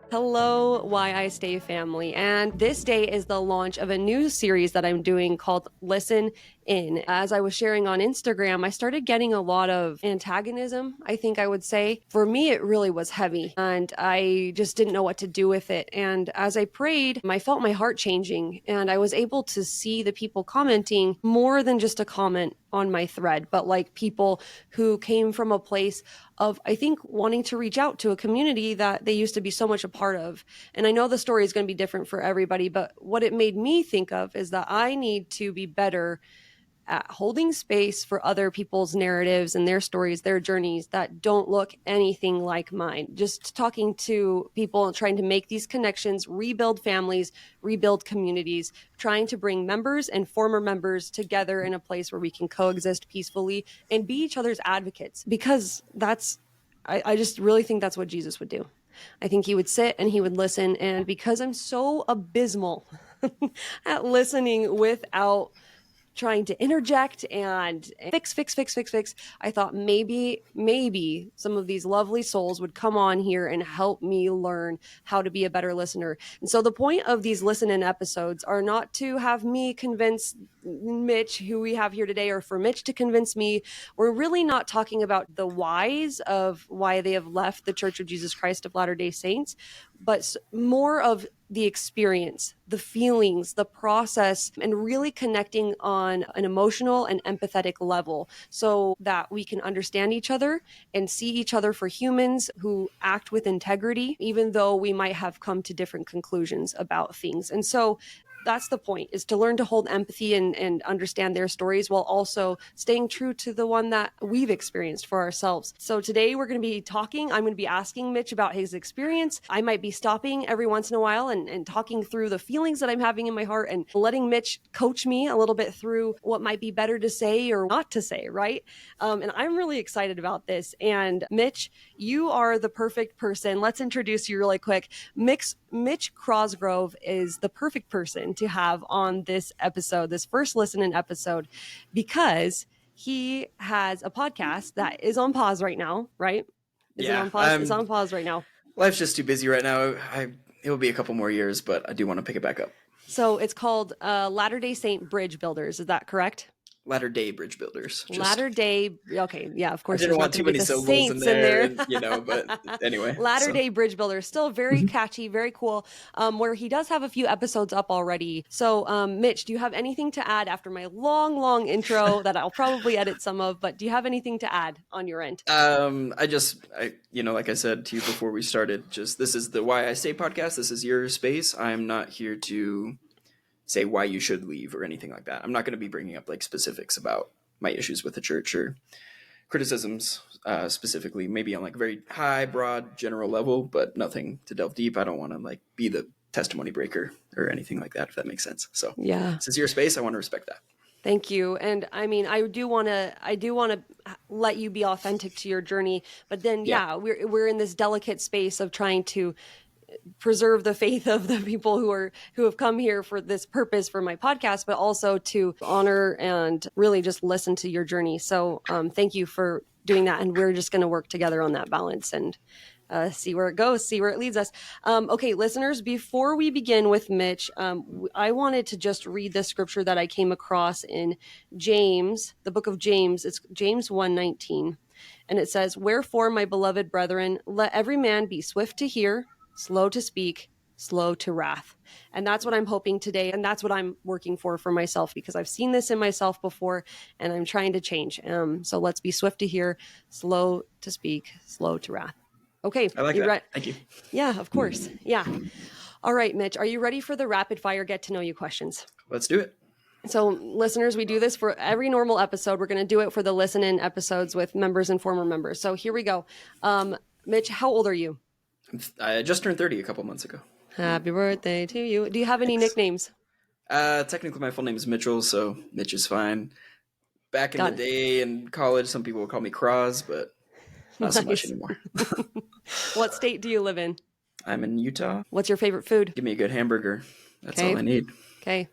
Hello, Why I Stay family. And this day is the launch of a new series that I'm doing called Listen In. As I was sharing on Instagram, I started getting a lot of antagonism, I think I would say. For me, it really was heavy and I just didn't know what to do with it. And as I prayed, I felt my heart changing and I was able to see the people commenting more than just a comment on my thread, but like people who came from a place of, I think, wanting to reach out to a community that they used to be so much a part of. And I know the story is going to be different for everybody, but what it made me think of is that I need to be better at holding space for other people's narratives and their stories, their journeys that don't look anything like mine. Just talking to people and trying to make these connections, rebuild families, rebuild communities, trying to bring members and former members together in a place where we can coexist peacefully and be each other's advocates, because I just really think that's what Jesus would do. I think he would sit and he would listen. And because I'm so abysmal at listening without trying to interject and fix. I thought maybe some of these lovely souls would come on here and help me learn how to be a better listener. And so the point of these listen in episodes are not to have me convince Mitch, who we have here today, or for Mitch to convince me. We're really not talking about the whys of why they have left the Church of Jesus Christ of Latter-day Saints, but more of the experience, the feelings, the process, and really connecting on an emotional and empathetic level so that we can understand each other and see each other for humans who act with integrity, even though we might have come to different conclusions about things. And so that's the point, is to learn to hold empathy and understand their stories while also staying true to the one that we've experienced for ourselves. So today we're going to be talking. I'm going to be asking Mitch about his experience. I might be stopping every once in a while and talking through the feelings that I'm having in my heart and letting Mitch coach me a little bit through what might be better to say or not to say, right? And I'm really excited about this. And Mitch, you are the perfect person. Let's introduce you really quick. Mitch Crosgrove is the perfect person to have on this episode, this first listen-in episode, because he has a podcast that is on pause right now, right? Is it on pause? It's on pause right now. Life's just too busy right now. It will be a couple more years, but I do want to pick it back up. So it's called Latter-day Saint Bridge Builders. Is that correct? Latter-day Bridge Builders. Latter-day, okay, yeah, of course. I didn't want too many syllables in there. And, but anyway. Latter-day Bridge Builders, still very catchy, very cool, where he does have a few episodes up already. So, Mitch, do you have anything to add after my long intro that I'll probably edit some of, but do you have anything to add on your end? Like I said to you before we started, this is the Why I Stay podcast. This is your space. I'm not here to say why you should leave or anything like that. I'm not going to be bringing up like specifics about my issues with the church or criticisms specifically, maybe on like very high, broad, general level, but nothing to delve deep. I don't want to like be the testimony breaker or anything like that, if that makes sense. So yeah, this is your space. I want to respect that. Thank you. And I mean, I do want to let you be authentic to your journey, but then we're in this delicate space of trying to preserve the faith of the people who have come here for this purpose for my podcast, but also to honor and really just listen to your journey. So thank you for doing that. And we're just going to work together on that balance and see where it goes, see where it leads us. Okay, listeners, before we begin with Mitch, I wanted to just read the scripture that I came across in James, the book of James. It's James 1:19. And it says, "Wherefore, my beloved brethren, let every man be swift to hear, slow to speak, slow to wrath." And that's what I'm hoping today. And that's what I'm working for myself, because I've seen this in myself before and I'm trying to change. So let's be swift to hear, slow to speak, slow to wrath. Okay. I like that. Thank you. Yeah, of course. Yeah. All right, Mitch, are you ready for the rapid fire get to know you questions? Let's do it. So listeners, we do this for every normal episode. We're going to do it for the listen in episodes with members and former members. So here we go. Mitch, how old are you? I just turned 30 a couple months ago. Happy birthday to you. Do you have any nicknames? Technically, my full name is Mitchell, so Mitch is fine. Back in the day in college, some people would call me Cross, but not so much anymore. What state do you live in? I'm in Utah. What's your favorite food? Give me a good hamburger. That's all I need. Okay.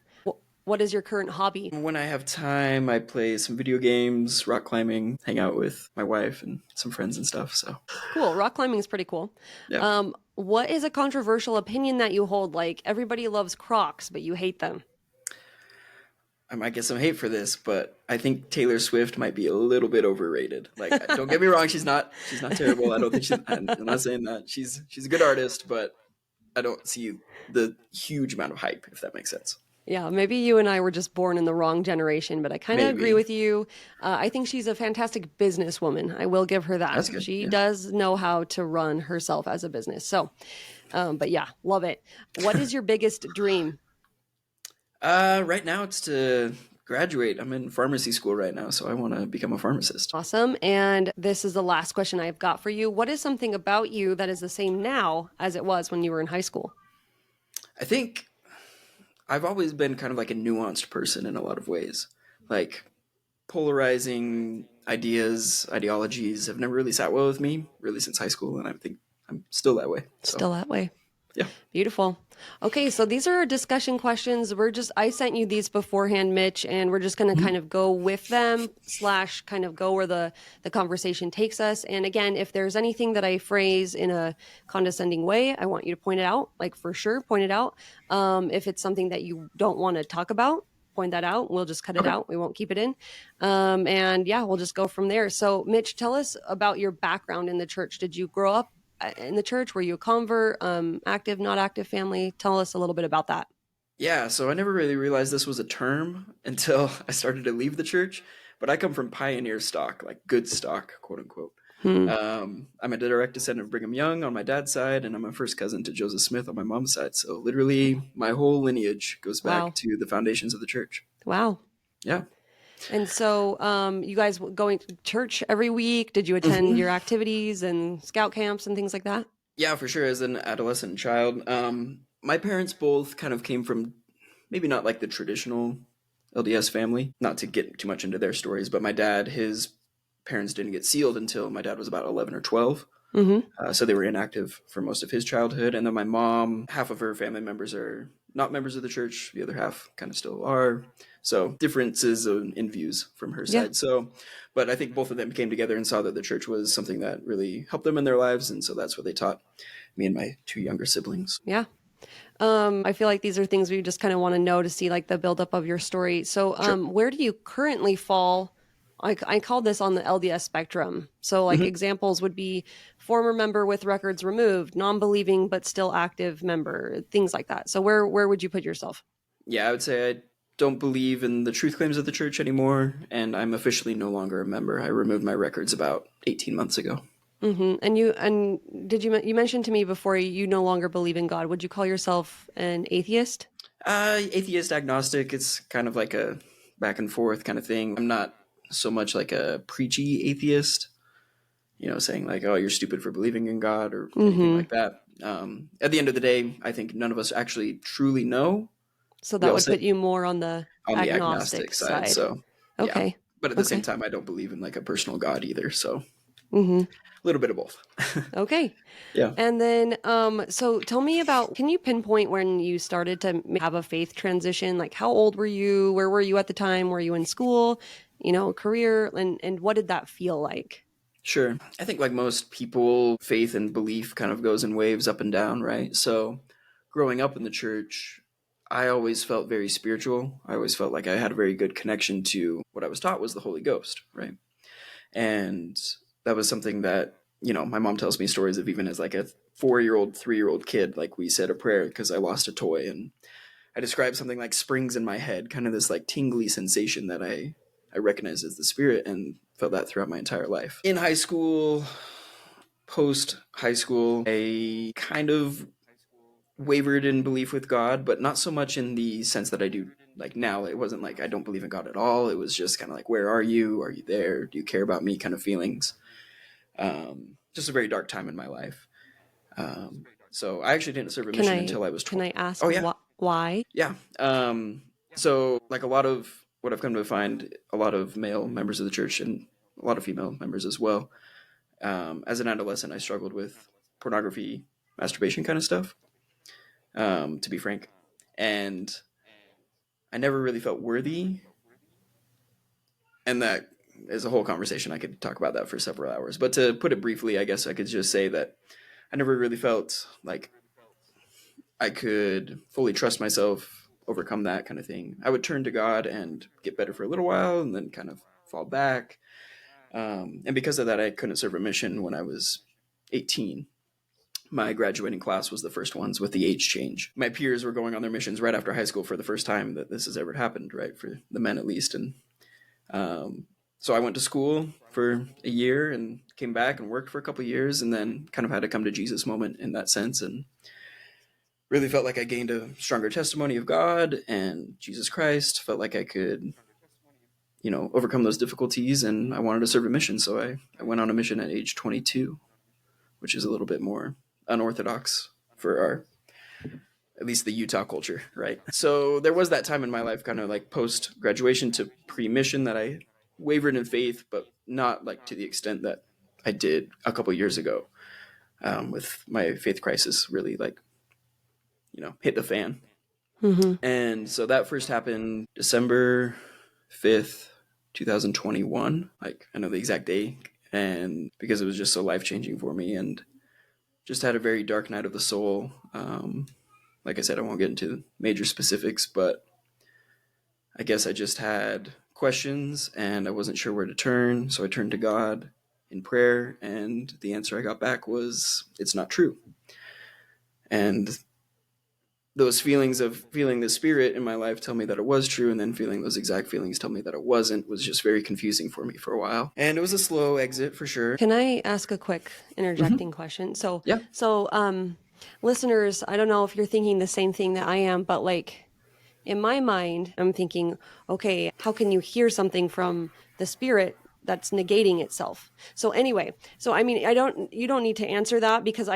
What is your current hobby? When I have time, I play some video games, rock climbing, hang out with my wife and some friends and stuff. So, Cool. Rock climbing is pretty cool. yeah. What is a controversial opinion that you hold? Like everybody loves Crocs, but you hate them. I might get some hate for this, but I think Taylor Swift might be a little bit overrated. Like, don't get me wrong, she's not terrible. I don't think I'm not saying that. She's a good artist, but I don't see the huge amount of hype, if that makes sense. Yeah, maybe you and I were just born in the wrong generation, but I kind of agree Maybe. with you. I think she's a fantastic businesswoman. I will give her that. That's good. She Yeah. does know how to run herself as a business. So, but yeah, love it. What is your biggest dream? Right now it's to graduate. I'm in pharmacy school right now, so I want to become a pharmacist. Awesome. And this is the last question I've got for you. What is something about you that is the same now as it was when you were in high school? I think I've always been kind of like a nuanced person in a lot of ways. Like polarizing ideas, ideologies have never really sat well with me, really since high school, and I think I'm still that way. So, Still that way. yeah. Beautiful. Okay, so these are our discussion questions. I sent you these beforehand, Mitch, and we're just going to kind of go with them / kind of go where the conversation takes us. And again, if there's anything that I phrase in a condescending way, I want you to point it out, like for sure, point it out. If it's something that you don't want to talk about, point that out. We'll just cut it Okay. out. We won't keep it in. And yeah, we'll just go from there. So Mitch, tell us about your background in the church. Did you grow up in the church? Were you a convert, active, not active family? Tell us a little bit about that. Yeah, so I never really realized this was a term until I started to leave the church. But I come from pioneer stock, like good stock, quote unquote. Hmm. I'm a direct descendant of Brigham Young on my dad's side, and I'm a first cousin to Joseph Smith on my mom's side. So literally, my whole lineage goes back Wow. to the foundations of the church. Wow. Yeah. And so you guys going to church every week? Did you attend your activities and scout camps and things like that? Yeah, for sure. As an adolescent child, my parents both kind of came from maybe not like the traditional LDS family. Not to get too much into their stories, but my dad, his parents didn't get sealed until my dad was about 11 or 12. Mm-hmm. So they were inactive for most of his childhood. And then my mom, half of her family members are not members of the church. The other half kind of still are. So differences in views from her Yeah. side. So, but I think both of them came together and saw that the church was something that really helped them in their lives. And so that's what they taught me and my two younger siblings. Yeah. I feel like these are things we just kind of want to know to see like the buildup of your story. So Sure. where do you currently fall? I call this on the LDS spectrum. So like examples would be former member with records removed, non-believing but still active member, things like that. So where would you put yourself? Yeah, I would say I don't believe in the truth claims of the church anymore. And I'm officially no longer a member. I removed my records about 18 months ago. Mm-hmm. And did you mentioned to me before you no longer believe in God? Would you call yourself an atheist? Atheist, agnostic, it's kind of like a back and forth kind of thing. I'm not so much like a preachy atheist, saying like, oh, you're stupid for believing in God or anything like that. At the end of the day, I think none of us actually truly know. So We that all would say put you more on the on the agnostic agnostic side. side. So, yeah. Okay. But at the same Okay. time, I don't believe in like a personal God either. So, Mm-hmm. a little bit of both. Okay. Yeah. And then, so tell me about, can you pinpoint when you started to have a faith transition? Like how old were you? Where were you at the time? Were you in school, career? And what did that feel like? Sure. I think like most people, faith and belief kind of goes in waves up and down, right? So growing up in the church, I always felt very spiritual. I always felt like I had a very good connection to what I was taught was the Holy Ghost, right? And that was something that, my mom tells me stories of even as like a 4-year-old, 3-year-old kid, like we said a prayer because I lost a toy. And I described something like springs in my head, kind of this like tingly sensation that I recognized as the spirit and felt that throughout my entire life. In high school, post high school, I kind of wavered in belief with God, but not so much in the sense that I do like now. It wasn't like I don't believe in God at all. It was just kind of like, where are you? Are you there? Do you care about me? Kind of feelings. Just a very dark time in my life. So I actually didn't serve a mission until I was Can 12. I ask Oh yeah, why? yeah. So like a lot of what I've come to find, a lot of male members of the church and a lot of female members as well. As an adolescent, I struggled with pornography, masturbation kind of stuff. To be frank, and I never really felt worthy. And that is a whole conversation. I could talk about that for several hours. But to put it briefly, I guess I could just say that I never really felt like I could fully trust myself, overcome that kind of thing. I would turn to God and get better for a little while and then kind of fall back. And because of that, I couldn't serve a mission when I was 18. My graduating class was the first ones with the age change. My peers were going on their missions right after high school for the first time that this has ever happened, right? For the men at least. And so I went to school for a year and came back and worked for a couple of years and then kind of had a come to Jesus moment in that sense. And really felt like I gained a stronger testimony of God and Jesus Christ. Felt like I could, overcome those difficulties, and I wanted to serve a mission. So I went on a mission at age 22, which is a little bit more unorthodox for our, at least the Utah culture, right? So there was that time in my life, kind of like post graduation to pre-mission, that I wavered in faith, but not like to the extent that I did a couple years ago, with my faith crisis really like, hit the fan. Mm-hmm. And so that first happened December 5th, 2021. Like, I know the exact day, and because it was just so life-changing for me, and just had a very dark night of the soul. Like I said, I won't get into major specifics, but I guess I just had questions and I wasn't sure where to turn. So I turned to God in prayer, and the answer I got back was, it's not true. And those feelings of feeling the Spirit in my life tell me that it was true, and then feeling those exact feelings tell me that it wasn't, was just very confusing for me for a while. And it was a slow exit for sure. Can I ask a quick interjecting question? So, Yeah. Listeners, I don't know if you're thinking the same thing that I am, but like in my mind, I'm thinking, okay, how can you hear something from the Spirit that's negating itself? So anyway, I mean, you don't need to answer that, because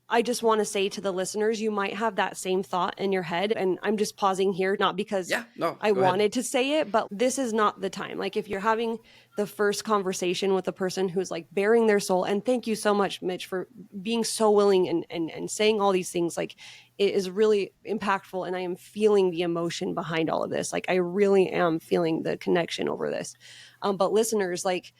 I just want to say to the listeners, you might have that same thought in your head. And I'm just pausing here, not because I wanted to say it, but this is not the time. Like, if you're having the first conversation with a person who's like bearing their soul, and thank you so much, Mitch, for being so willing and saying all these things. Like, it is really impactful, and I am feeling the emotion behind all of this. Like, I really am feeling the connection over this. But listeners, like,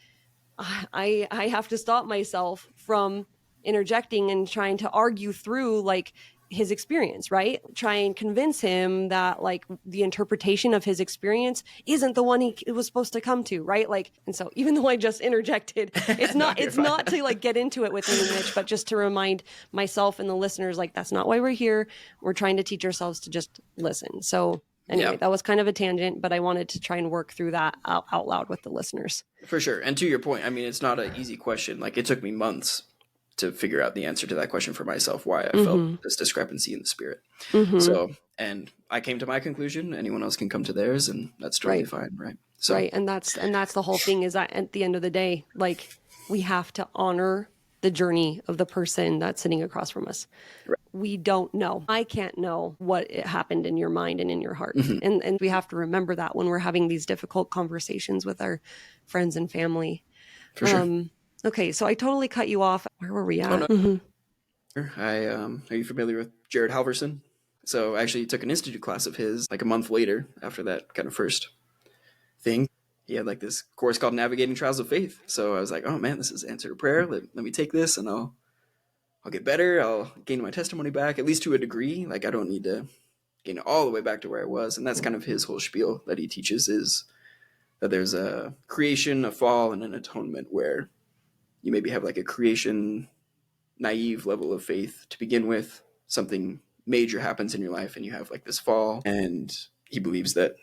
I have to stop myself from interjecting and trying to argue through like his experience, right? Try and convince him that like the interpretation of his experience isn't the one he was supposed to come to, right? Like, and so even though I just interjected, it's not not to like get into it with me, Mitch, but just to remind myself and the listeners, like, that's not why we're here. We're trying to teach ourselves to just listen. So anyway, that was kind of a tangent, but I wanted to try and work through that out loud with the listeners. For sure. And to your point, I mean, it's not an easy question. Like, it took me months to figure out the answer to that question for myself, why I felt this discrepancy in the Spirit. So, and I came to my conclusion. Anyone else can come to theirs, and that's totally fine, right? So, right, and that's the whole thing, is that at the end of the day, like, we have to honor the journey of the person that's sitting across from us. Right. We don't know. I can't know what happened in your mind and in your heart, and we have to remember that when we're having these difficult conversations with our friends and family. For sure. Okay, so I totally cut you off. Where were we at? Oh, no. Are you familiar with Jared Halverson? So I actually took an institute class of his like a month later after that kind of first thing. He had like this course called Navigating Trials of Faith. So I was like, oh man, this is answer to prayer. Let me take this, and I'll get better. I'll gain my testimony back, at least to a degree. Like, I don't need to gain it all the way back to where I was. And that's kind of his whole spiel that he teaches, is that there's a creation, a fall, and an atonement, where you maybe have like a creation naive level of faith to begin with. Something major happens in your life and you have like this fall, and he believes that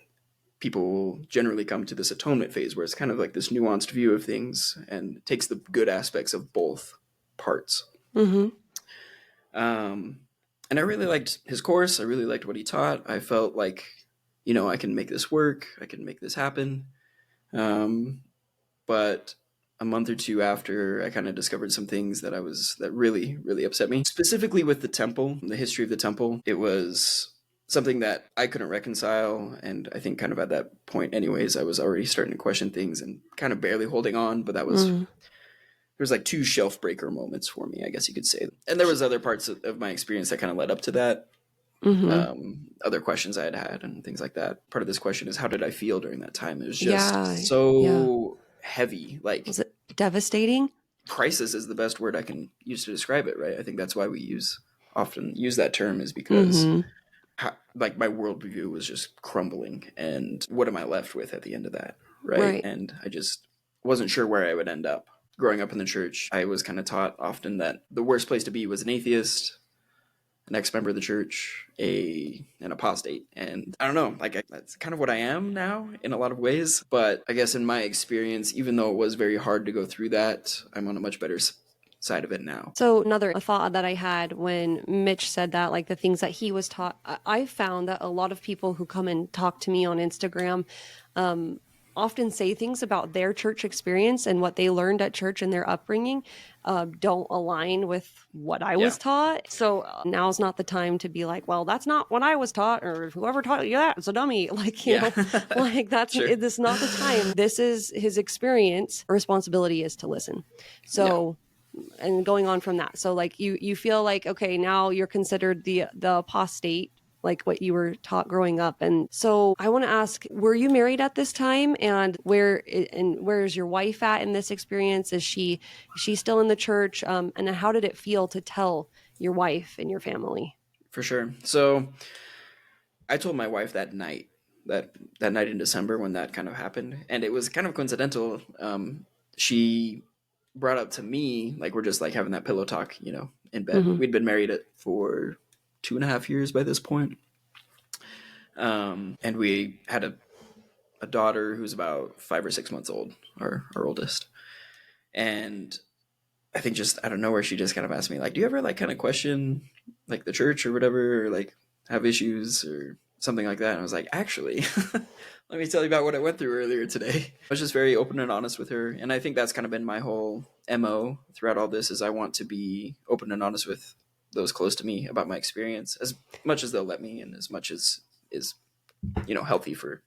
people will generally come to this atonement phase where it's kind of like this nuanced view of things and takes the good aspects of both parts. And I really liked his course. I really liked what he taught. I felt like, I can make this work. I can make this happen. But a month or two after, I kind of discovered some things that really, really upset me. Specifically with the temple, the history of the temple. It was something that I couldn't reconcile. And I think kind of at that point anyways, I was already starting to question things and kind of barely holding on. But that was, there was like 2 shelf breaker moments for me, I guess you could say. And there was other parts of my experience that kind of led up to that. Mm-hmm. other questions I had had and things like that. Part of this question is, how did I feel during that time? It was Yeah. just Yeah. so heavy. Like, Was it devastating? crisis is the best word I can use to describe it, right? I think that's why we often use that term, is because Mm-hmm. like my worldview was just crumbling, and what am I left with at the end of that, right? Right. And I just wasn't sure where I would end up. Growing up in the church, I was kind of taught often that the worst place to be was an atheist, an ex-member of the church, an apostate. And I don't know, like that's kind of what I am now in a lot of ways. But I guess in my experience, even though it was very hard to go through that, I'm on a much better side of it now. So another thought that I had when Mitch said that, like the things that he was taught, I found that a lot of people who come and talk to me on Instagram often say things about their church experience and what they learned at church and their upbringing don't align with what I Yeah, was taught. So now's not the time to be like, well, that's not what I was taught, or whoever taught you that is a dummy. Like, yeah. like Sure. this is not the time. This is his experience. Responsibility is to listen. Yeah. So and going on from that, so like you feel like, okay, now you're considered the apostate, like what you were taught growing up. And so I want to ask, were you married at this time, and where's your wife at in this experience? Is she still in the church, and how did it feel to tell your wife and your family? For sure. So I told my wife that night, that night in December when that kind of happened, and it was kind of coincidental. She brought up to me, like, we're just like having that pillow talk, in bed. Mm-hmm. We'd been married for 2.5 years by this point, and we had a daughter who's about 5 or 6 months old, our oldest, and I think just out of nowhere she just kind of asked me, like, do you ever like kind of question like the church or whatever, or like have issues or something like that? And I was like, actually, let me tell you about what I went through earlier today. I was just very open and honest with her, and I think that's kind of been my whole MO throughout all this, is I want to be open and honest with those close to me about my experience, as much as they'll let me, and as much as is healthy for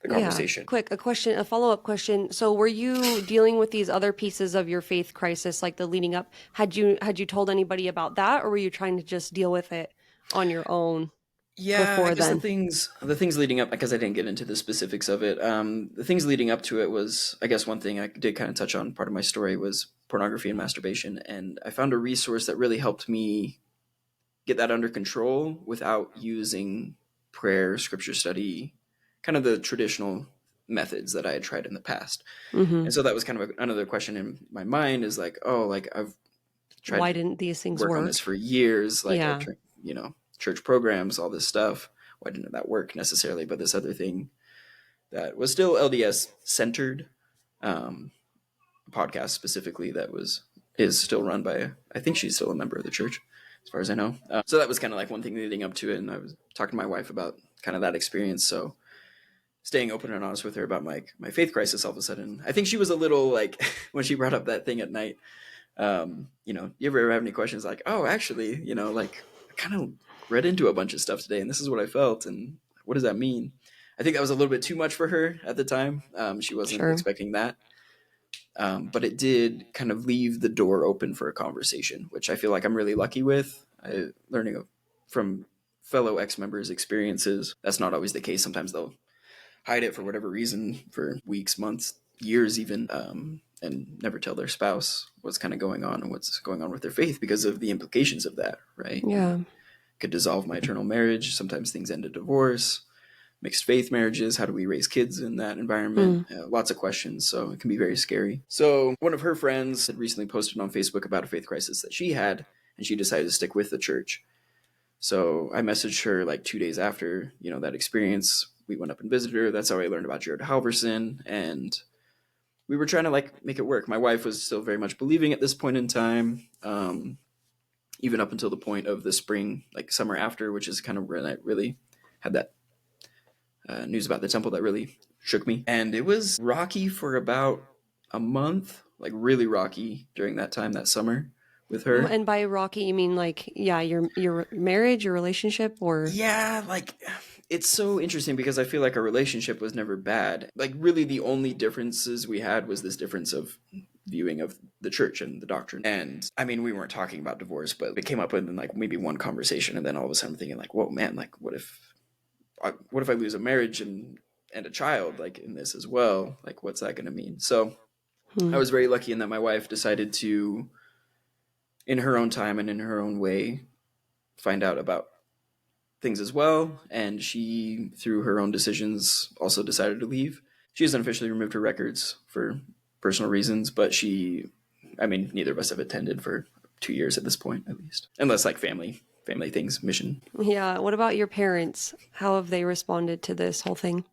the conversation. A follow-up question. So were you dealing with these other pieces of your faith crisis, like the leading up? Had you told anybody about that, or were you trying to just deal with it on your own Yeah, I before guess the then? things leading up, because I didn't get into the specifics of it. The things leading up to it was, I guess, one thing I did kind of touch on. Part of my story was pornography and masturbation, and I found a resource that really helped me get that under control without using prayer, scripture study, kind of the traditional methods that I had tried in the past. Mm-hmm. And so that was kind of another question in my mind, is like, oh, like I've tried Why to didn't these things work on this work? for years. Like I've Yeah. tried, church programs, all this stuff. Why didn't that work necessarily? But this other thing that was still LDS centered, podcast specifically, is still run by, I think she's still a member of the church, as far as I know. So that was kind of like one thing leading up to it, and I was talking to my wife about kind of that experience. So staying open and honest with her about my faith crisis, all of a sudden, I think she was a little like, when she brought up that thing at night, you ever have any questions like, oh, actually, like I kind of read into a bunch of stuff today, and this is what I felt, and what does that mean? I think that was a little bit too much for her at the time. She wasn't Sure. expecting that. But it did kind of leave the door open for a conversation, which I feel like I'm really lucky with. Learning from fellow ex-members' experiences. That's not always the case. Sometimes they'll hide it for whatever reason for weeks, months, years even, and never tell their spouse what's kind of going on and what's going on with their faith because of the implications of that, right? Yeah. Could dissolve my eternal marriage. Sometimes things end in divorce. Mixed faith marriages, how do we raise kids in that environment? Lots of questions, so it can be very scary. So one of her friends had recently posted on Facebook about a faith crisis that she had, and she decided to stick with the church. So I messaged her like 2 days after, that experience. We went up and visited her. That's how I learned about Jared Halverson, and we were trying to like make it work. My wife was still very much believing at this point in time, even up until the point of the spring, like summer after, which is kind of when I really had that news about the temple that really shook me. And it was rocky for about a month, like really rocky during that time, that summer with her. And by rocky, you mean like, yeah, your marriage, your relationship, or? Yeah, like it's so interesting because I feel like our relationship was never bad. Like really the only differences we had was this difference of viewing of the church and the doctrine. And I mean, we weren't talking about divorce, but it came up in like maybe one conversation, and then all of a sudden I'm thinking like, whoa, man, like what if I lose a marriage and a child like in this as well? Like, what's that going to mean? So I was very lucky in that my wife decided to, in her own time and in her own way, find out about things as well. And she, through her own decisions, also decided to leave. She hasn't officially removed her records for personal reasons, but I mean, neither of us have attended for 2 years at this point, at least, unless like family things, mission. Yeah. What about your parents? How have they responded to this whole thing?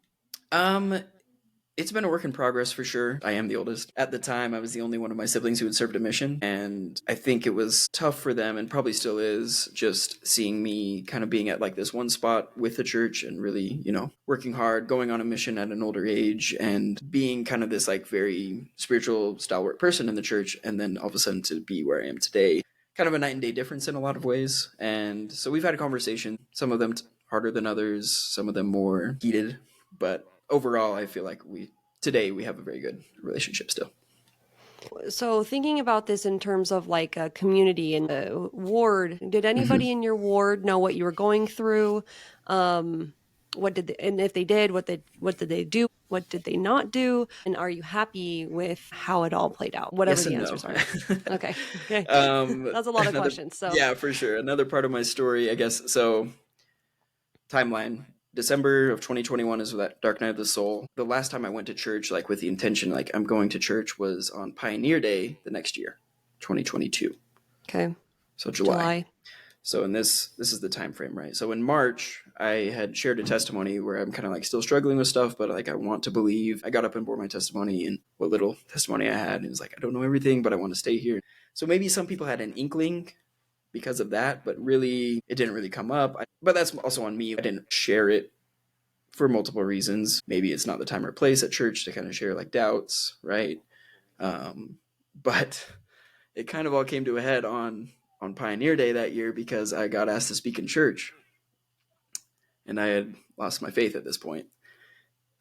It's been a work in progress for sure. I am the oldest. At the time, I was the only one of my siblings who had served a mission. And I think it was tough for them, and probably still is, just seeing me kind of being at like this one spot with the church and really, working hard, going on a mission at an older age, and being kind of this like very spiritual stalwart person in the church. And then all of a sudden to be where I am today, kind of a night and day difference in a lot of ways. And so we've had a conversation, some of them harder than others, some of them more heated, but overall, I feel like today we have a very good relationship still. So thinking about this in terms of like a community and the ward, did anybody in your ward know what you were going through? And if they did, what did they do? What did they not do? And are you happy with how it all played out? Whatever the answers are. Okay. That's a lot of questions. So yeah, for sure. Another part of my story, I guess. So timeline. December of 2021 is that Dark Night of the Soul. The last time I went to church, like with the intention, like I'm going to church, was on Pioneer Day the next year, 2022. Okay. So July. So in this is the time frame, right? So in March, I had shared a testimony where I'm kind of like still struggling with stuff, but like I want to believe. I got up and bore my testimony, and what little testimony I had, and it was like, I don't know everything, but I want to stay here. So maybe some people had an inkling because of that, but really it didn't really come up. But that's also on me. I didn't share it for multiple reasons. Maybe it's not the time or place at church to kind of share like doubts, right? But it kind of all came to a head on Pioneer Day that year, because I got asked to speak in church, and I had lost my faith at this point.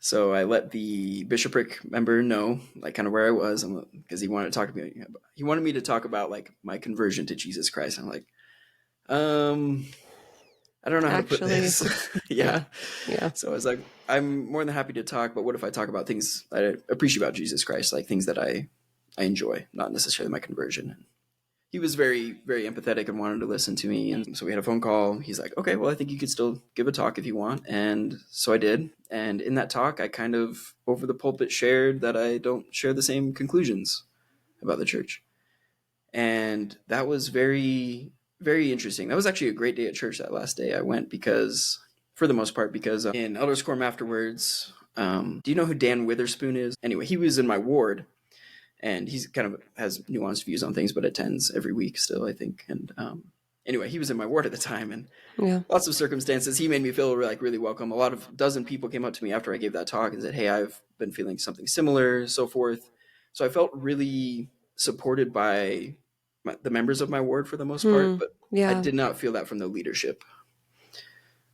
So I let the bishopric member know, like, kind of where I was, because he wanted to talk to me. He wanted me to talk about like my conversion to Jesus Christ. I'm like, I don't know how to put this. Yeah. So I was like, I'm more than happy to talk, but what if I talk about things I appreciate about Jesus Christ, like things that I enjoy, not necessarily my conversion. He was very, very empathetic and wanted to listen to me. And so we had a phone call. He's like, okay, well, I think you could still give a talk if you want. And so I did. And in that talk, I kind of over the pulpit shared that I don't share the same conclusions about the church. And that was very, very interesting. That was actually a great day at church, that last day I went, because for the most part, because in Elders Quorum afterwards, do you know who Dan Witherspoon is? Anyway, he was in my ward. And he's kind of has nuanced views on things, but attends every week still, I think. And anyway, he was in my ward at the time, and lots of circumstances. He made me feel like really welcome. Dozen people came up to me after I gave that talk and said, hey, I've been feeling something similar, so forth. So I felt really supported by the members of my ward for the most part, but I did not feel that from the leadership,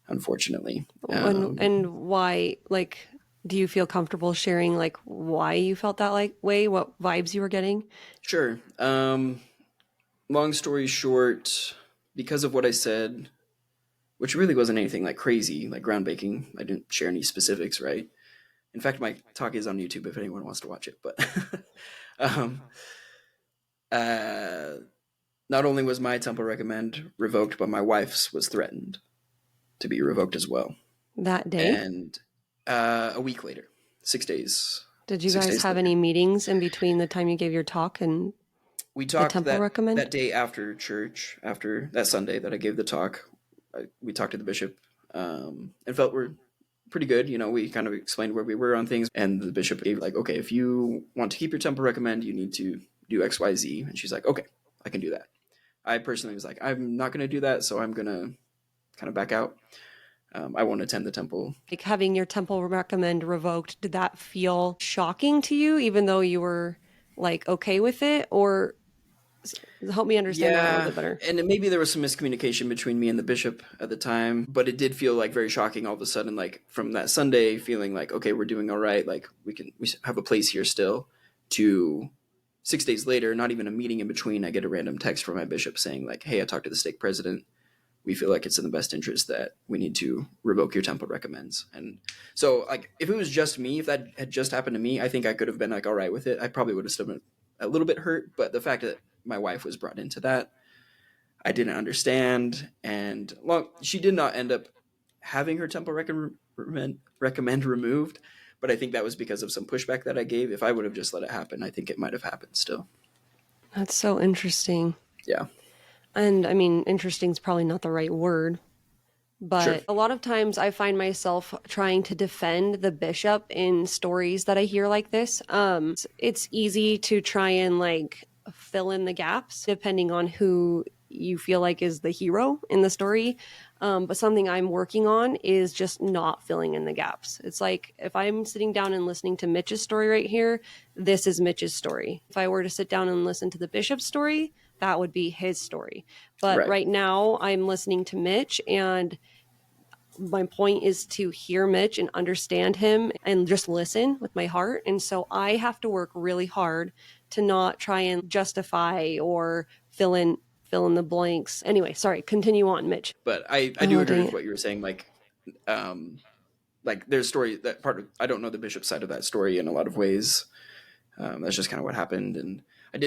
unfortunately. And why, like, do you feel comfortable sharing like why you felt that like way, what vibes you were getting? Sure. Long story short, because of what I said, which really wasn't anything like crazy, like groundbreaking, I didn't share any specifics, right? In fact, my talk is on YouTube if anyone wants to watch it. But not only was my temple recommend revoked, but my wife's was threatened to be revoked as well. That day? And a week later, 6 days. Did you guys have any meetings in between the time you gave your talk and we talked the temple recommend? That day after church, after that Sunday that I gave the talk, we talked to the bishop and felt we're pretty good. We kind of explained where we were on things, and the bishop gave like, okay, if you want to keep your temple recommend, you need to do X, Y, Z. And she's like, okay, I can do that. I personally was like, I'm not going to do that, so I'm going to kind of back out. I won't attend the temple. Like having your temple recommend revoked, did that feel shocking to you, even though you were like okay with it? Or help me understand that a little bit better. And maybe there was some miscommunication between me and the bishop at the time, but it did feel like very shocking all of a sudden, like from that Sunday feeling like, okay, we're doing all right. Like we have a place here still, to 6 days later, not even a meeting in between, I get a random text from my bishop saying like, hey, I talked to the stake president. We feel like it's in the best interest that we need to revoke your temple recommends. And so like, if it was just me, if that had just happened to me, I think I could have been like, all right with it. I probably would have still been a little bit hurt, but the fact that my wife was brought into that, I didn't understand. And well, she did not end up having her temple recommend removed, but I think that was because of some pushback that I gave. If I would have just let it happen, I think it might have happened still. That's so interesting. Yeah. And I mean, interesting is probably not the right word, but Sure. a lot of times I find myself trying to defend the bishop in stories that I hear like this. It's easy to try and like fill in the gaps depending on who you feel like is the hero in the story. But something I'm working on is just not filling in the gaps. It's like if I'm sitting down and listening to Mitch's story right here, this is Mitch's story. If I were to sit down and listen to the bishop's story, that would be his story. But right now I'm listening to Mitch, and my point is to hear Mitch and understand him and just listen with my heart. And so I have to work really hard to not try and justify or fill in the blanks. Anyway, sorry, continue on, Mitch. But I do agree with what you were saying. Like there's story that part of, I don't know the bishop's side of that story in a lot of ways. That's just kind of what happened. And I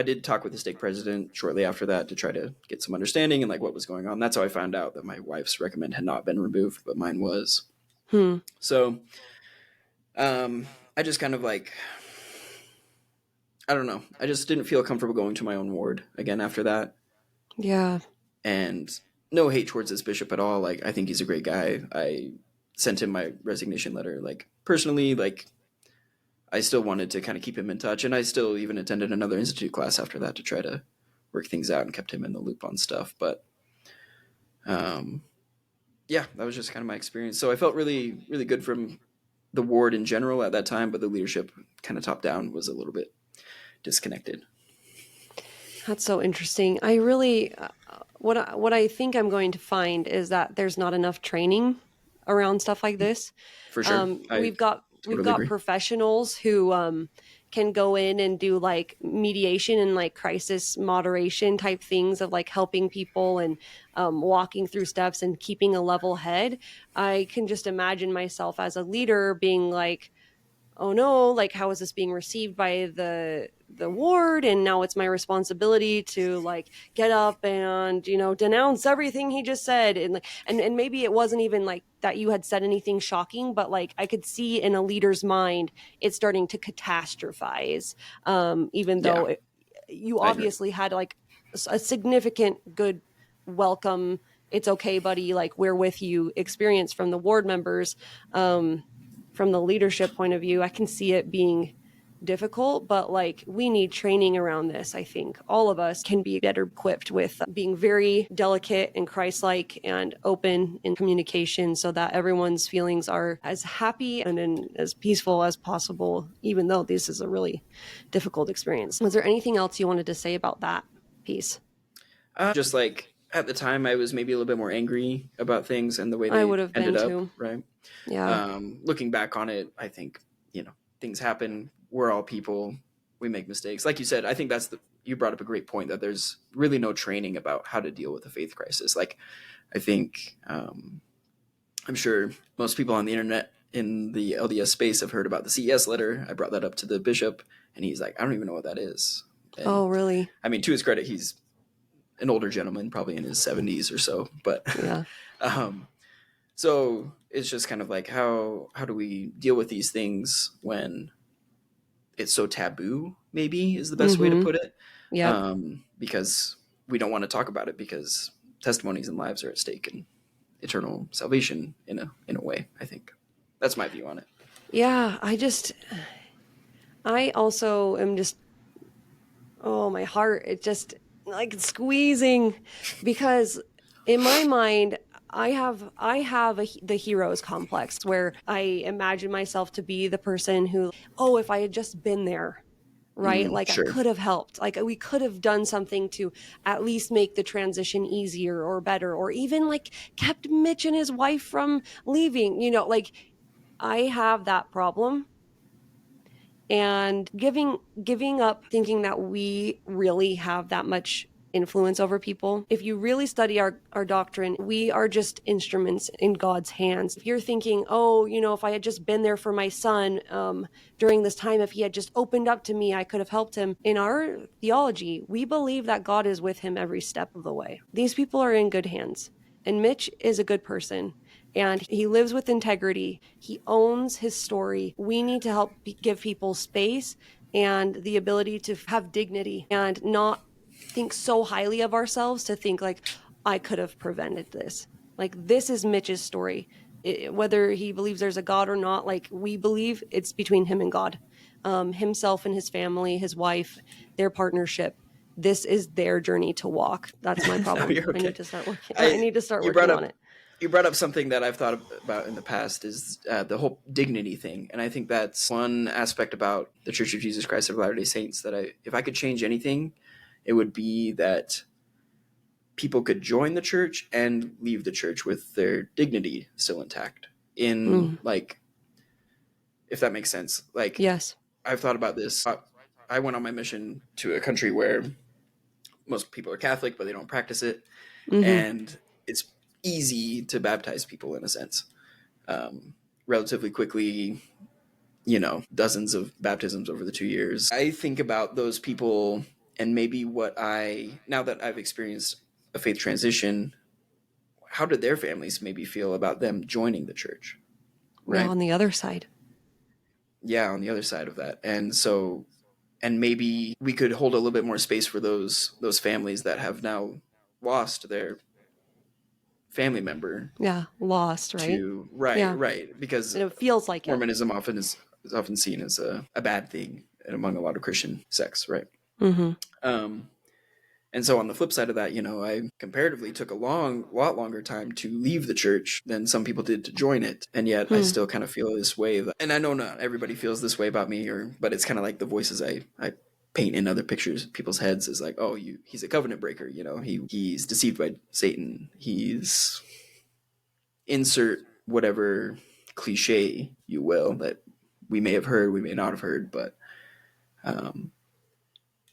did talk with the stake president shortly after that to try to get some understanding and like what was going on. That's how I found out that my wife's recommend had not been removed, but mine was. So I just kind of like, I don't know. I just didn't feel comfortable going to my own ward again after that. Yeah. And no hate towards this bishop at all. Like, I think he's a great guy. I sent him my resignation letter. Like, personally, like, I still wanted to kind of keep him in touch. And I still even attended another institute class after that to try to work things out and kept him in the loop on stuff. But, yeah, that was just kind of my experience. So I felt really, really good from the ward in general at that time, but the leadership kind of top down was a little bit disconnected. That's so interesting. I really, what I think I'm going to find is that there's not enough training around stuff like this. For sure. We've got agree. professionals who can go in and do like mediation and like crisis moderation type things of like helping people and walking through steps and keeping a level head. I can just imagine myself as a leader being like, oh no, like how is this being received by the ward? And now it's my responsibility to like get up and, you know, denounce everything he just said. And maybe it wasn't even like that you had said anything shocking, but like I could see in a leader's mind, it's starting to catastrophize. Even though you obviously had like a significant good welcome, it's okay, buddy, like we're with you experience from the ward members. From the leadership point of view, I can see it being difficult, but like we need training around this. I think all of us can be better equipped with being very delicate and Christ-like and open in communication so that everyone's feelings are as happy and as peaceful as possible, even though this is a really difficult experience. Was there anything else you wanted to say about that piece? Just like at the time, I was maybe a little bit more angry about things and the way they I would have ended been up. too. Right. Yeah. Looking back on it, I think, you know, things happen. We're all people. We make mistakes. Like you said, I think you brought up a great point that there's really no training about how to deal with a faith crisis. Like, I think, I'm sure most people on the internet in the LDS space have heard about the CES letter. I brought that up to the bishop and he's like, I don't even know what that is. And, oh, really? I mean, to his credit, he's an older gentleman, probably in his 70s or so, but yeah. So it's just kind of like, how do we deal with these things when it's so taboo, maybe is the best way to put it. Yeah. Because we don't want to talk about it because testimonies and lives are at stake and eternal salvation in a way, I think. That's my view on it. Yeah, I also am just, oh, my heart, it just like squeezing because in my mind, I have the hero's complex where I imagine myself to be the person who, oh, if I had just been there, right? Like sure. I could have helped. Like we could have done something to at least make the transition easier or better, or even like kept Mitch and his wife from leaving, you know, like I have that problem. and giving up thinking that we really have that much influence over people. If you really study our doctrine, we are just instruments in God's hands. If you're thinking, oh, if I had just been there for my son during this time, if he had just opened up to me, I could have helped him. In our theology, we believe that God is with him every step of the way. These people are in good hands. And Mitch is a good person. And he lives with integrity. He owns his story. We need to help give people space and the ability to have dignity and not think so highly of ourselves to think like, I could have prevented this. Like, this is Mitch's story. Whether he believes there's a God or not, like we believe, it's between him and God, himself and his family, his wife, their partnership. This is their journey to walk. That's my problem. No, you're okay. I need to start working. I need to start working on it. You brought up something that I've thought about in the past is the whole dignity thing. And I think that's one aspect about the Church of Jesus Christ of Latter-day Saints that if I could change anything, it would be that people could join the church and leave the church with their dignity still intact. Like, if that makes sense. Like, yes, I've thought about this. I went on my mission to a country where most people are Catholic, but they don't practice it. Mm-hmm. And it's easy to baptize people in a sense. Relatively quickly, dozens of baptisms over the 2 years. I think about those people and maybe now that I've experienced a faith transition, how did their families maybe feel about them joining the church? Right. Well, on the other side. Yeah, on the other side of that. And maybe we could hold a little bit more space for those families that have now lost their family member. Yeah, lost, right? Right. Because it feels like Mormonism is often seen as a bad thing among a lot of Christian sects, right? Mm-hmm. And so on the flip side of that, I comparatively took a lot longer time to leave the church than some people did to join it. And yet I still kind of feel this way. And I know not everybody feels this way about me, but it's kind of like the voices I paint in other people's heads is like, oh, he's a covenant breaker. He's deceived by Satan. He's insert whatever cliche you will that we may have heard, we may not have heard, but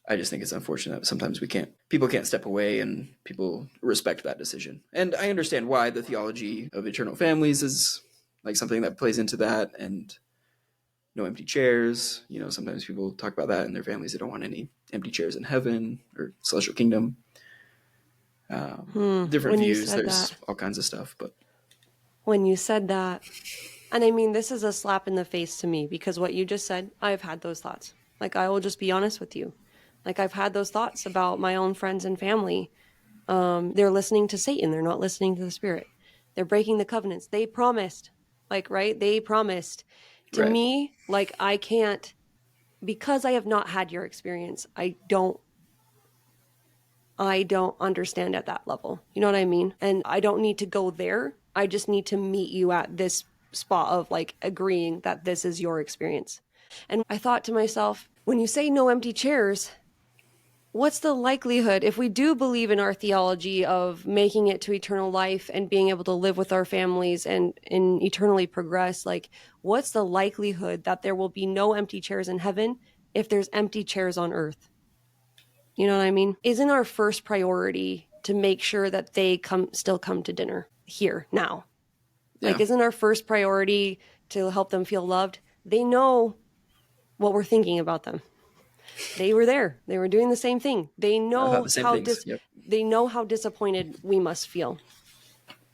I just think it's unfortunate that sometimes people can't step away and people respect that decision. And I understand why the theology of eternal families is like something that plays into that, and no empty chairs. Sometimes people talk about that in their families. They don't want any empty chairs in heaven or celestial kingdom. Different views. There's all kinds of stuff. But when you said that, and I mean, this is a slap in the face to me, because what you just said, I've had those thoughts. Like, I will just be honest with you. Like, I've had those thoughts about my own friends and family. They're listening to Satan. They're not listening to the Spirit. They're breaking the covenants. They promised, they promised. To me, like, I can't, because I have not had your experience, I don't understand at that level. You know what I mean? And I don't need to go there. I just need to meet you at this spot of like agreeing that this is your experience. And I thought to myself, when you say no empty chairs, what's the likelihood, if we do believe in our theology of making it to eternal life and being able to live with our families and eternally progress, like, what's the likelihood that there will be no empty chairs in heaven if there's empty chairs on earth? You know what I mean? Isn't our first priority to make sure that they still come to dinner here now? Yeah. Like, isn't our first priority to help them feel loved? They know what we're thinking about them. They were there. They were doing the same thing. They know they know how disappointed we must feel.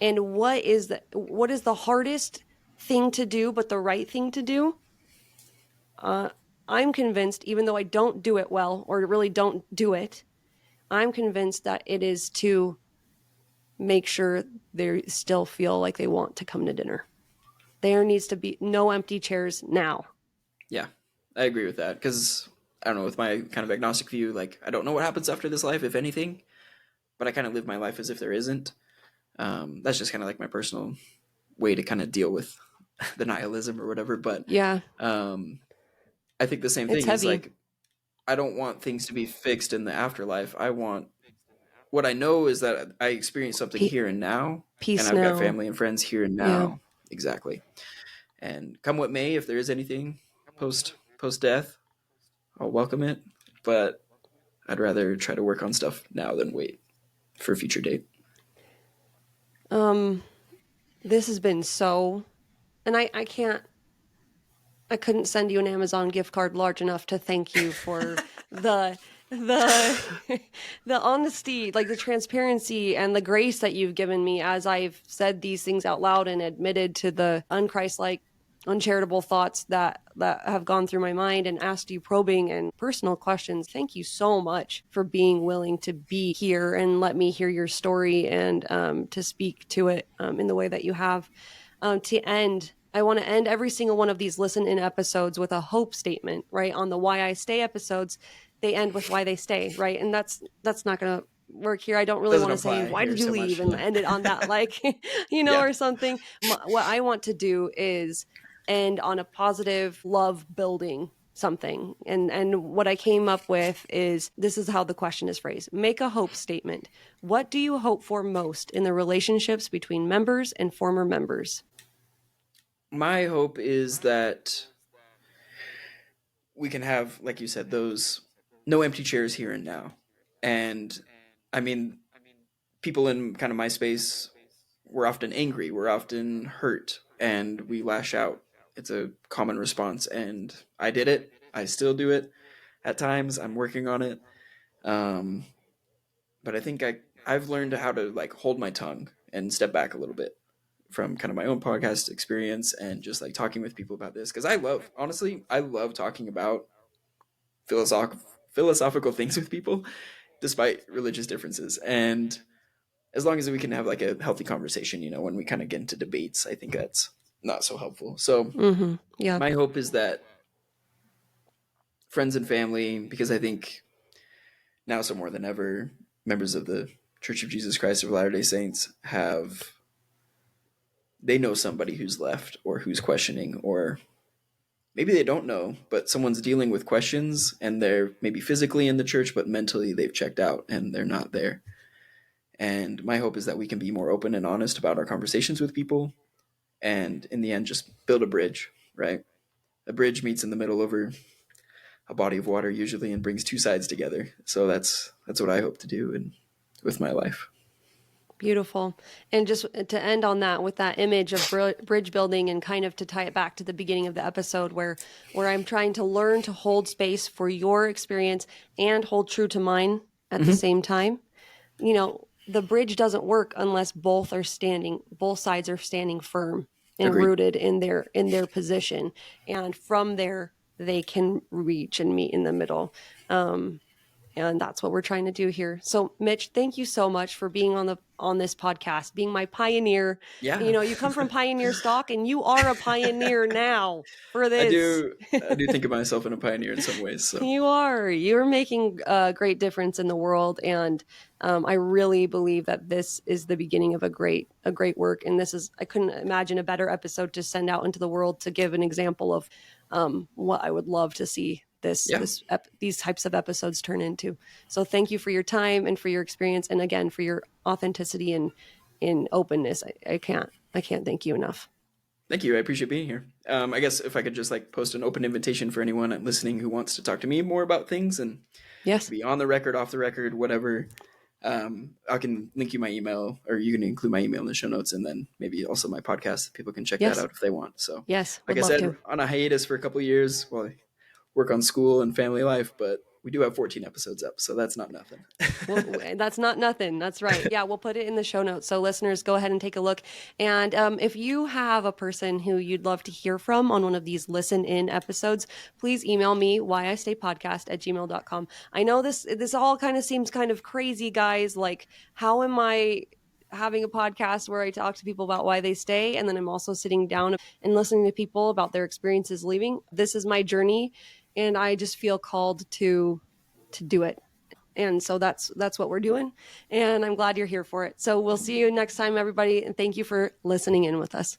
And what is the hardest thing to do, but the right thing to do? I'm convinced, even though I don't do it well, or really don't do it, I'm convinced that it is to make sure they still feel like they want to come to dinner. There needs to be no empty chairs now. Yeah, I agree with that, because I don't know, with my kind of agnostic view, like, I don't know what happens after this life, if anything, but I kind of live my life as if there isn't. That's just kind of like my personal way to kind of deal with the nihilism or whatever. But yeah, I think the same thing is like, I don't want things to be fixed in the afterlife. What I know is that I experience something here and now, and I've got family and friends here and now. Yeah. Exactly. And come what may, if there is anything post post death, I'll welcome it. But I'd rather try to work on stuff now than wait for a future date. This has been so, and I couldn't send you an Amazon gift card large enough to thank you for the the the honesty, like the transparency and the grace that you've given me as I've said these things out loud and admitted to the unchristlike, uncharitable thoughts that have gone through my mind and asked you probing and personal questions. Thank you so much for being willing to be here and let me hear your story and to speak to it in the way that you have. I want to end every single one of these listen in episodes with a hope statement, right? On the Why I Stay episodes, they end with why they stay, right? And that's not going to work here. I don't really want to say, why did you leave? And end it on that, like, or something. What I want to do is end on a positive love building something. And what I came up with is, this is how the question is phrased. Make a hope statement. What do you hope for most in the relationships between members and former members? My hope is that we can have, like you said, those no empty chairs here and now. And I mean, people in kind of my space, we're often angry, we're often hurt, and we lash out. It's a common response, and I did it. I still do it at times. I'm working on it. But I think I've learned how to like hold my tongue and step back a little bit from kind of my own podcast experience and just like talking with people about this. Because I love talking about philosophical things with people despite religious differences. And as long as we can have like a healthy conversation, when we kind of get into debates, I think that's not so helpful. So my hope is that friends and family, because I think now so more than ever, members of the Church of Jesus Christ of Latter-day Saints they know somebody who's left or who's questioning, or maybe they don't know, but someone's dealing with questions and they're maybe physically in the church, but mentally they've checked out and they're not there. And my hope is that we can be more open and honest about our conversations with people, and in the end, just build a bridge, right? A bridge meets in the middle over a body of water usually and brings two sides together. So that's what I hope to do with my life. Beautiful. And just to end on that, with that image of bridge building, and kind of to tie it back to the beginning of the episode where I'm trying to learn to hold space for your experience and hold true to mine at the same time. The bridge doesn't work unless both sides are standing firm and Agreed. rooted in their position. And from there, they can reach and meet in the middle. And that's what we're trying to do here. So Mitch, thank you so much for being on this podcast, being my pioneer. Yeah. You come from pioneer stock and you are a pioneer now for this. I do think of myself as a pioneer in some ways. So you're making a great difference in the world. And I really believe that this is the beginning of a great work. And I couldn't imagine a better episode to send out into the world to give an example of what I would love to see these types of episodes turn into. So thank you for your time and for your experience, and again for your authenticity and in openness. I can't thank you enough. Thank you. I appreciate being here. I guess if I could just like post an open invitation for anyone listening who wants to talk to me more about things, and be on the record, off the record, whatever. I can link you my email, or you can include my email in the show notes, and then maybe also my podcast. People can check that out if they want. So like I said, on a hiatus for a couple of years while I work on school and family life, but we do have 14 episodes up, so that's not nothing. Well, that's not nothing. That's right. Yeah, we'll put it in the show notes. So listeners, go ahead and take a look. And if you have a person who you'd love to hear from on one of these listen-in episodes, please email me, whyistaypodcast@gmail.com. I know this all kind of seems kind of crazy, guys. Like, how am I having a podcast where I talk to people about why they stay, and then I'm also sitting down and listening to people about their experiences leaving? This is my journey, and I just feel called to do it. And so that's what we're doing. And I'm glad you're here for it. So we'll see you next time, everybody. And thank you for listening in with us.